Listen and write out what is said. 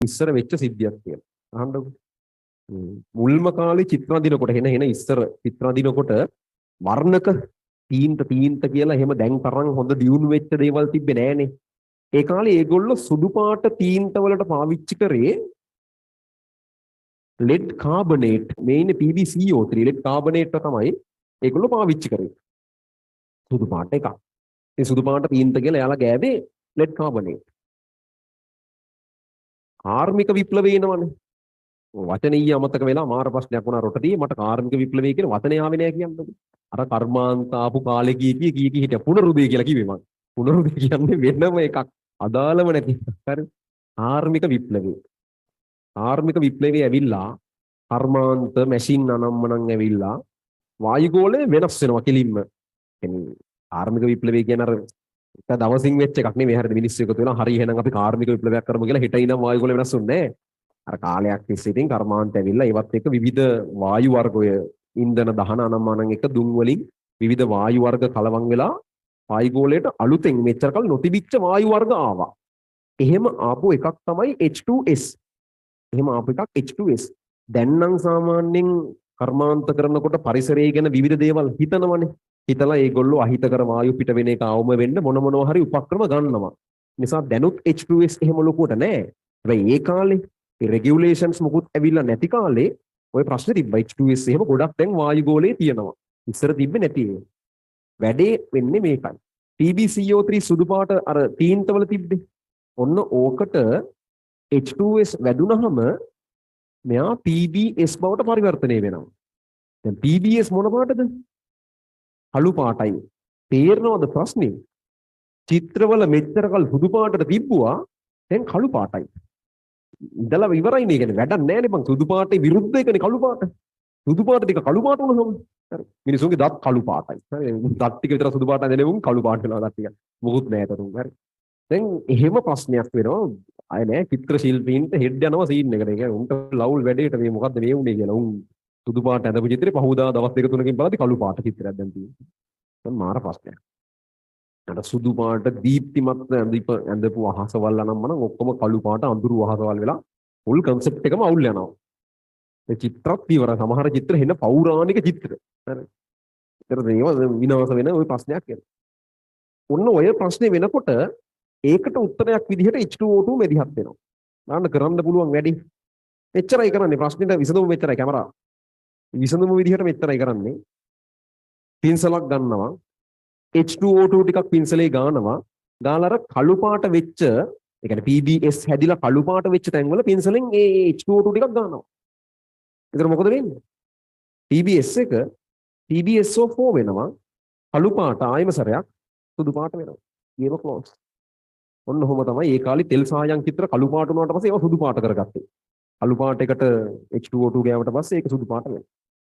ඉස්සර වෙච්ච සිද්ධියක් කියලා. අහන්නකො. මුල්ම කාලේ චිත්‍ර අඳිනකොට එන ඉස්සර චිත්‍ර අඳිනකොට වර්ණක තීන්ත කියලා එහෙම දැන් තරම් හොඳ දියුණු වෙච්ච දේවල් තිබ්බේ නෑනේ. ඒ කාලේ ඒගොල්ලෝ සුදු පාට තීන්ත වලට පාවිච්චි කරේ lead carbonate මේ ඉන්නේ PbCO3 lead carbonate තමයි ඒගොල්ලෝ පාවිච්චි කරේ. සුදු පාට එකක්. ඉතින් සුදු පාට තීන්ත කියලා එයාලා ගෑවේ lead carbonate. කාර්මික විප්ලවය එනවනේ. වචනීය අමතක වෙලා මාර ප්‍රශ්නයක් වුණා රොටදී මට කාර්මික විප්ලවය කියන වචනේ ආවේ නෑ කියන්නකො. අර කර්මාන්ත ආපු කාලේ කී හිටිය පුනරුදය කියලා කිව්වේ මම. පුනරුදය කියන්නේ වෙනම එකක්. අදාළම නැති. හරි. කාර්මික විප්ලවය. කාර්මික විප්ලවය ඇවිල්ලා කර්මාන්ත මැෂින් අනම්මනම් ඇවිල්ලා වායුගෝලය වෙනස් වෙනවා කෙලින්ම. කියන්නේ කාර්මික විප්ලවය කියන අර එක දවසින් වෙච්ච එකක් නෙමෙයි. හරියට මිනිස්සු එකතු වෙලා හරි එහෙනම් අපි කාර්මික විප්ලවයක් කරමු කියලා හිත ඉඳන් වායුගෝලය වෙනස් වුන්නේ නෑ. අර කාලයක් තිස්සේ ඉතින් කර්මාන්ත ඇවිල්ලා ඒවත් එක්ක විවිධ වායු වර්ගය ඉන්ධන දහන අනම්මනම් එක දුම් වලින් විවිධ වායු වර්ග කලවම් වෙලා වායුගෝලයට අලුතෙන් මෙච්චර කල් නොතිබිච්ච වායු වර්ග ආවා. එහෙම ආපු එකක් තමයි H2S. එහෙම ආපු එකක් H2S. දැන් නම් සාමාන්‍යයෙන් කර්මාන්ත කරනකොට පරිසරය ගැන විවිධ දේවල් හිතනවනේ. හිතලා ඒගොල්ලෝ අහිතකර වායු පිට වෙන එක අවම වෙන්න මොනවා හරි උපක්‍රම ගන්නවා. නිසා දැනුත් H2S එහෙම ලොකුවට නෑ. හැබැයි ඒ කාලේ රෙගියුලේෂන්ස් මොකුත් ඇවිල්ලා නැති කාලේ ওই ප්‍රශ්නේ තිබ්බා. H2S එහෙම ගොඩක් දැන් වායුගෝලයේ තියෙනවා. ඉස්සර තිබ්බේ නැති ඒවා. වැඩේ වෙන්නේ මේකයි. PbCO3 සුදු පාට අර තීන්තවල තිබ්බේ. ඔන්න ඕකට H2S වැදුනහම මෙයා PbS බවට පරිවර්තනය වෙනවා. දැන් PbS මොන පාටද? කළු පාටයි. තේරෙනවද ප්‍රශ්නේ? චිත්‍රවල මෙච්චරකල් සුදු පාටට තිබ්බුවා දැන් කළු පාටයි. ඉඳලා ඉවරයි නේ. කියන්නේ වැඩක් නැහැ නේ බං. සුදු පාටේ විරුද්ධ එකනේ කළු පාට. සුදු පාට ටික කළු පාට වුණාම හරි. මිනිසුන්ගේ දත් කළු පාටයි. හරි. දත් ටික විතර සුදු පාට නැදෙනෙවුන් කළු පාට වෙනවා දත් ටික. මොකුත් නැහැ තරුන්. හරි. දැන් එහෙම ප්‍රශ්නයක් වෙනවා. අය නෑ චිත්‍ර ශිල්පීන්ට හෙඩ් යනවා සීන් එකට. ඒ කියන්නේ උන්ට ලවුල් වැඩේට මේ මොකද්ද මේ උනේ කියලා. උන් සුදු පාට ඇඳපු චිත්‍රේ පහුදා දවස් දෙක තුනකින් බලද්දි කළු පාට චිත්‍රයක් දැන් තියෙනවා. දැන් මාර ප්‍රශ්නයක්. අර සුදු පාට දීප්තිමත් ඇඳපු අහසවල් අනම්මනම් ඔක්කොම කළු පාට අඳුරු අහසවල් වෙලා ෆුල් කන්සෙප්ට් එකම අවුල් යනවා. ඒ චිත්‍රත් ඉවර. සමහර චිත්‍ර හෙන පෞරාණික චිත්‍ර. හරි. ඒතර මේව විනාශ වෙන ওই ප්‍රශ්නයක් එනවා. ඔන්න ඔය ප්‍රශ්නේ වෙනකොට ඒකට උත්තරයක් විදිහට H2O2 මෙදිහත් වෙනවා. නාන්න කරන්න පුළුවන් වැඩි. මෙච්චරයි කරන්නේ ප්‍රශ්නෙට විසඳුම මෙච්චරයි කැමරා. විසඳුම විදිහට මෙච්චරයි කරන්නේ. පින්සලක් ගන්නවා. H2O2 ටිකක් පින්සලේ ගානවා. ගාලා අර කළු පාට වෙච්ච ඒ කියන්නේ PbS හැදිලා කළු පාට වෙච්ච තැන්වල පින්සලෙන් ඒ H2O2 ටිකක් ගන්නවා. ඒතර මොකද වෙන්නේ? PbS එක PbSO4 වෙනවා. කළු පාට ආයම සරයක් සුදු පාට වෙනවා. ගේම ක්ලෝස්. ඔන්න ඔහොම තමයි ඒ කාලේ තෙල් සායම් චිත්‍ර කළු පාට වුණාට පස්සේ ඒවා සුදු පාට කරගත්තේ. කළු පාට එකට H2O2 ගෑවට පස්සේ ඒක සුදු පාට වෙනවා.